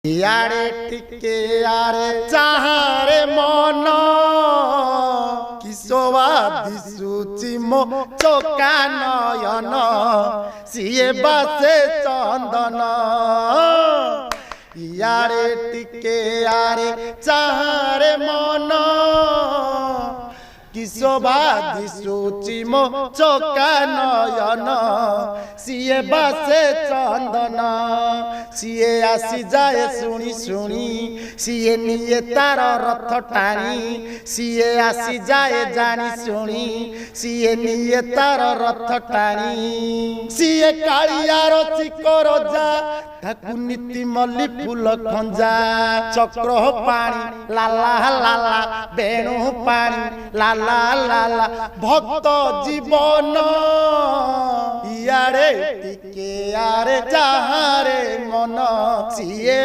ইয়ারে টিকে আরে চাহারে মন কিশোবা দিশুচি মো চোকা নয়ন সিয়ে বাসে চন্দন ইয়ারে টিকে আরে চাহারে মন কিশোবা দিশুচি মো চোকা নয়ন সিয়ে বাসে চন্দন সিয়ে আসি যায় শুনি শুনি সিয়ে নিয়ে তার রথ টানি সিয়ে আসি যায় জানি শুনি সিয়ে নিয়ে তার রথ টানি সিয়ে কাଳିয়ার চিকর যা তাকু নীতি মল্লি ফুল খঞ্জা চক্র পানি লালা লালা বেণু পানি লালা লালা ভক্ত জীবন ইয়ারে টিকে আরে যাহারে মন সিয়ে